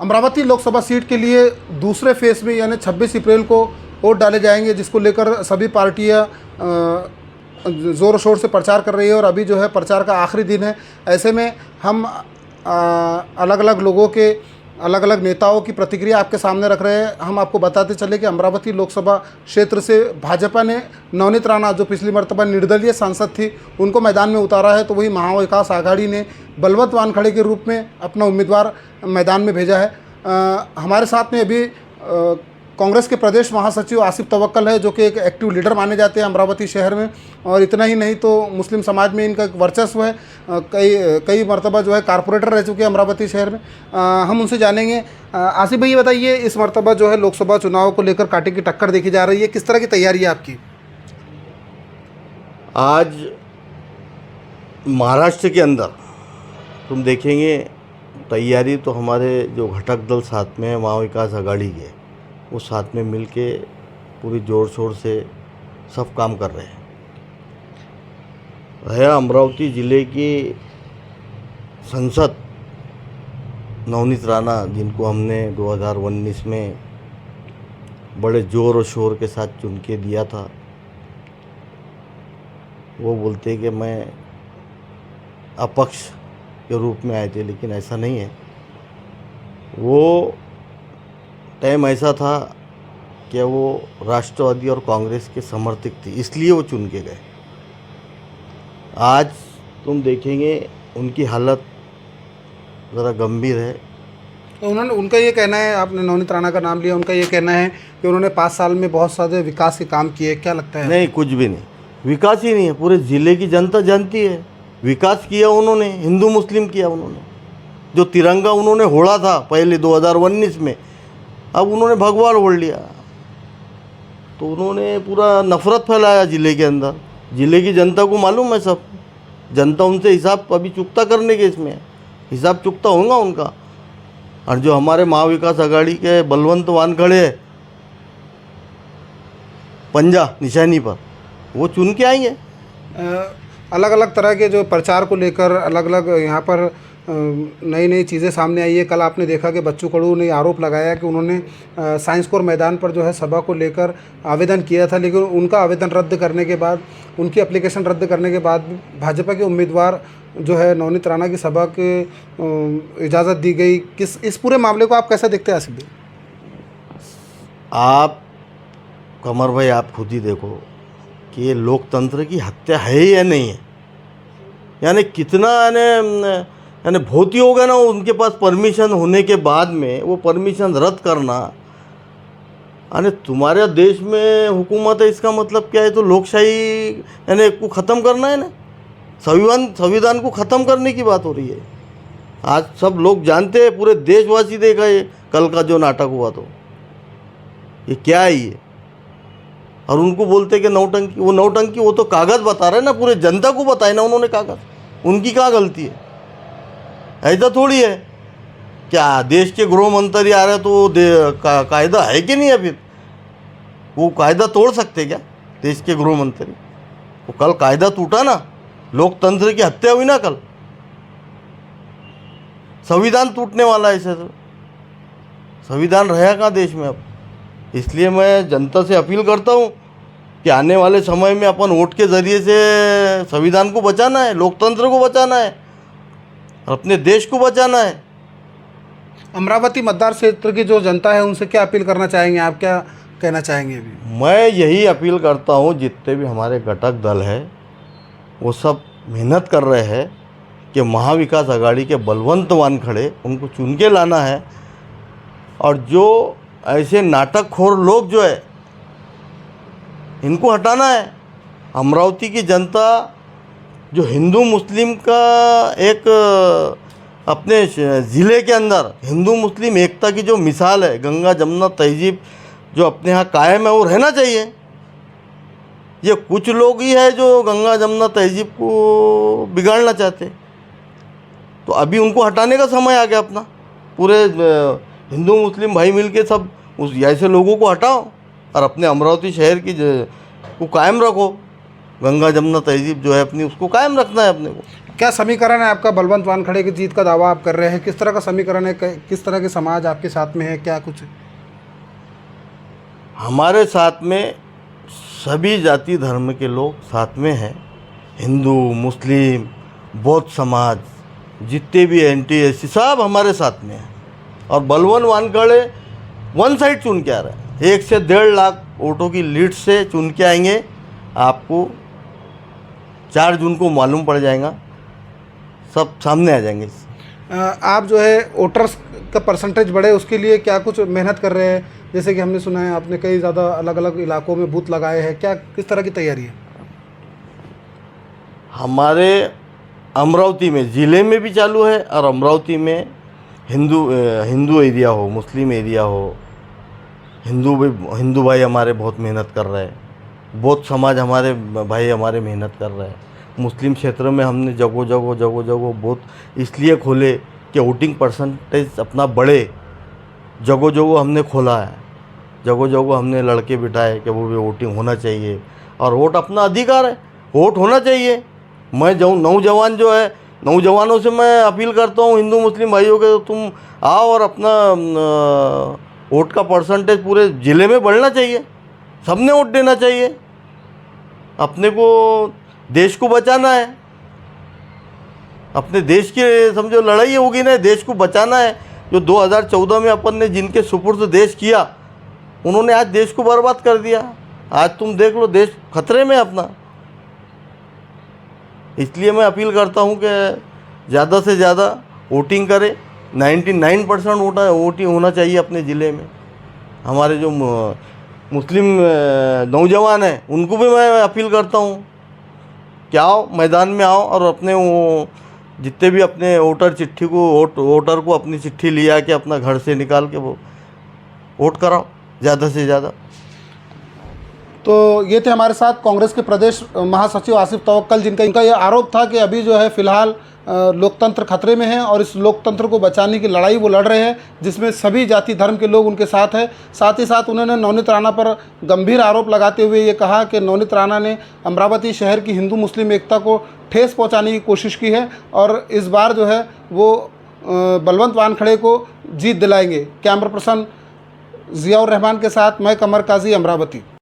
Amravati Lok Sabha seat के लिए दूसरे फेज में यानी 26 अप्रैल को वोट डाले जाएंगे, जिसको लेकर सभी पार्टियां ज़ोर शोर से प्रचार कर रही है और अभी जो है प्रचार का आखिरी दिन है। ऐसे में हम अलग अलग लोगों के, अलग अलग नेताओं की प्रतिक्रिया आपके सामने रख रहे हैं। हम आपको बताते चले कि अमरावती लोकसभा क्षेत्र से भाजपा ने नवनीत राणा, जो पिछली मर्तबा निर्दलीय सांसद थी, उनको मैदान में उतारा है। तो वही महाविकास आघाड़ी ने बलवंत वानखड़े के रूप में अपना उम्मीदवार मैदान में भेजा है। हमारे साथ में अभी कांग्रेस के प्रदेश महासचिव आसिफ तवक्कल है, जो कि एक एक्टिव लीडर माने जाते हैं अमरावती शहर में, और इतना ही नहीं तो मुस्लिम समाज में इनका वर्चस्व है। कई मरतबा जो है कारपोरेटर रह चुके हैं अमरावती शहर में। हम उनसे जानेंगे। आसिफ भाई, बताइए, इस मरतबा जो है लोकसभा चुनाव को लेकर कांटे की टक्कर देखी जा रही है, किस तरह की तैयारी है आपकी? आज महाराष्ट्र के अंदर तुम देखेंगे तैयारी तो हमारे जो घटक दल साथ में है, महाविकास आघाड़ी के, वो साथ में मिलके पूरी ज़ोर शोर से सब काम कर रहे हैं। है अमरावती ज़िले की संसद नवनीत राणा, जिनको हमने 2019 में बड़े ज़ोर और शोर के साथ चुन के दिया था, वो बोलते कि मैं अपक्ष के रूप में आए थे, लेकिन ऐसा नहीं है। वो टाइम ऐसा था कि वो राष्ट्रवादी और कांग्रेस के समर्थक थे, इसलिए वो चुन के गए। आज तुम देखेंगे उनकी हालत ज़रा गंभीर है। तो उनका ये कहना है, आपने नवनीत राणा का नाम लिया, उनका ये कहना है कि उन्होंने 5 साल में बहुत सारे विकास के काम किए। क्या लगता है? नहीं, कुछ भी नहीं, विकास ही नहीं है। पूरे ज़िले की जनता जानती है विकास किया उन्होंने, हिंदू मुस्लिम किया उन्होंने। जो तिरंगा उन्होंने ओढ़ा था पहले 2019 में, अब उन्होंने भगवान ओढ़ लिया। तो उन्होंने पूरा नफरत फैलाया ज़िले के अंदर। ज़िले की जनता को मालूम है सब, जनता उनसे हिसाब अभी चुकता करने के इसमें हिसाब चुकता होगा उनका। और जो हमारे महाविकास आघाड़ी के बलवंत वानखड़े है पंजा निशानी पर, वो चुन के आएंगे। अलग अलग तरह के जो प्रचार को लेकर अलग अलग यहाँ पर नई नई चीज़ें सामने आई है। कल आपने देखा कि बच्चू कडू ने आरोप लगाया कि उन्होंने साइंस कोर मैदान पर जो है सभा को लेकर आवेदन किया था, लेकिन उनका आवेदन रद्द करने के बाद, उनकी एप्लीकेशन रद्द करने के बाद भाजपा के उम्मीदवार जो है नवनीत राणा की सभा के इजाज़त दी गई। इस पूरे मामले को आप कैसे देखते हैं आसिफ भाई? आप कमर भाई, आप खुद ही देखो कि ये लोकतंत्र की हत्या है या नहीं है। यानी कितना यानी बहुत ही होगा ना, उनके पास परमिशन होने के बाद में वो परमिशन रद्द करना। यानी तुम्हारे देश में हुकूमत है, इसका मतलब क्या है? तो लोकशाही यानी को ख़त्म करना है ना, संविधान को ख़त्म करने की बात हो रही है। आज सब लोग जानते हैं, पूरे देशवासी देखा ये कल का जो नाटक हुआ, तो ये क्या है ये? और उनको बोलते कि नौटंकी, वो नौटंकी, वो तो कागज़ बता रहे हैं ना, पूरे जनता को बताए ना उन्होंने कागज़। उनकी क्या गलती है? ऐसा थोड़ी है क्या देश के गृह मंत्री आ रहे तो कायदा है कि नहीं है? फिर वो कायदा तोड़ सकते क्या देश के गृह मंत्री? वो कल कायदा टूटा ना, लोकतंत्र की हत्या हुई ना कल, संविधान टूटने वाला है। ऐसे तो संविधान रहेगा कहाँ देश में अब? इसलिए मैं जनता से अपील करता हूँ कि आने वाले समय में अपन वोट के ज़रिए से संविधान को बचाना है, लोकतंत्र को बचाना है, अपने देश को बचाना है। अमरावती मतदार क्षेत्र की जो जनता है, उनसे क्या अपील करना चाहेंगे आप? क्या कहना चाहेंगे अभी? मैं यही अपील करता हूँ, जितने भी हमारे घटक दल है वो सब मेहनत कर रहे हैं कि महाविकास आघाड़ी के बलवंत वानखड़े, उनको चुन के लाना है। और जो ऐसे नाटकखोर लोग जो है, इनको हटाना है। अमरावती की जनता जो हिंदू मुस्लिम का एक अपने ज़िले के अंदर हिंदू मुस्लिम एकता की जो मिसाल है, गंगा जमुना तहजीब जो अपने यहाँ कायम है, वो रहना चाहिए। ये कुछ लोग ही है जो गंगा जमुना तहजीब को बिगाड़ना चाहते, तो अभी उनको हटाने का समय आ गया अपना। पूरे हिंदू मुस्लिम भाई मिल के सब उस ऐसे लोगों को हटाओ और अपने अमरावती शहर की को कायम रखो। गंगा जमुना तहजीब जो है अपनी, उसको कायम रखना है अपने को। क्या समीकरण है आपका? बलवंत वानखड़े की जीत का दावा आप कर रहे हैं, किस तरह का समीकरण है, किस तरह के समाज आपके साथ में है, क्या कुछ? हमारे साथ में सभी जाति धर्म के लोग साथ में हैं। हिंदू, मुस्लिम, बौद्ध समाज, जितने भी एंटी एसी सब हमारे साथ में हैं। और बलवंत वानखड़े वन साइड चुन के आ रहे हैं, 1 से 1.5 लाख वोटों की लीड से चुन के आएंगे। आपको 4 जून को मालूम पड़ जाएगा, सब सामने आ जाएंगे। आप जो है वोटर्स का परसेंटेज बढ़े उसके लिए क्या कुछ मेहनत कर रहे हैं? जैसे कि हमने सुना है आपने कई ज़्यादा अलग अलग इलाकों में बूथ लगाए हैं, क्या किस तरह की तैयारी है? हमारे अमरावती में ज़िले में भी चालू है, और अमरावती में हिंदू एरिया हो, मुस्लिम एरिया हो, हिंदू भाई हमारे बहुत मेहनत कर रहे हैं, बौद्ध समाज हमारे भाई हमारे मेहनत कर रहे हैं। मुस्लिम क्षेत्र में हमने जगह जगह बूथ इसलिए खोले कि वोटिंग परसेंटेज अपना बढ़े। जगह जगह हमने खोला है, जगह जगह हमने लड़के बिठाए कि वो भी वोटिंग होना चाहिए, और वोट अपना अधिकार है, वोट होना चाहिए। मैं नौजवान जो है, नौजवानों से मैं अपील करता हूँ, हिंदू मुस्लिम भाइयों के, तुम आओ और अपना वोट का परसेंटेज पूरे ज़िले में बढ़ना चाहिए, सबने वोट देना चाहिए। अपने को देश को बचाना है, अपने देश की समझो लड़ाई होगी ना, देश को बचाना है। जो 2014 में अपन ने जिनके सुपुर्द देश किया, उन्होंने आज देश को बर्बाद कर दिया। आज तुम देख लो, देश खतरे में अपना। इसलिए मैं अपील करता हूँ कि ज़्यादा से ज़्यादा वोटिंग करें। 99% वोटिंग होना चाहिए अपने ज़िले में। हमारे जो मुस्लिम नौजवान हैं, उनको भी मैं अपील करता हूँ कि आओ, मैदान में आओ, और अपने वो जितने भी अपने वोटर को अपनी चिट्ठी लिया कि अपना घर से निकाल के वो वोट कराओ ज़्यादा से ज़्यादा। तो ये थे हमारे साथ कांग्रेस के प्रदेश महासचिव आसिफ तवक्कल, इनका ये आरोप था कि अभी जो है फिलहाल लोकतंत्र खतरे में है और इस लोकतंत्र को बचाने की लड़ाई वो लड़ रहे हैं, जिसमें सभी जाति धर्म के लोग उनके साथ हैं। साथ ही साथ उन्होंने नवनीत राणा पर गंभीर आरोप लगाते हुए ये कहा कि नवनीत राणा ने अमरावती शहर की हिंदू मुस्लिम एकता को ठेस पहुंचाने की कोशिश की है, और इस बार जो है वो बलवंत वानखड़े को जीत दिलाएंगे। कैमरा पर्सन जियाउर रहमान के साथ मैं कमर काजी, अमरावती।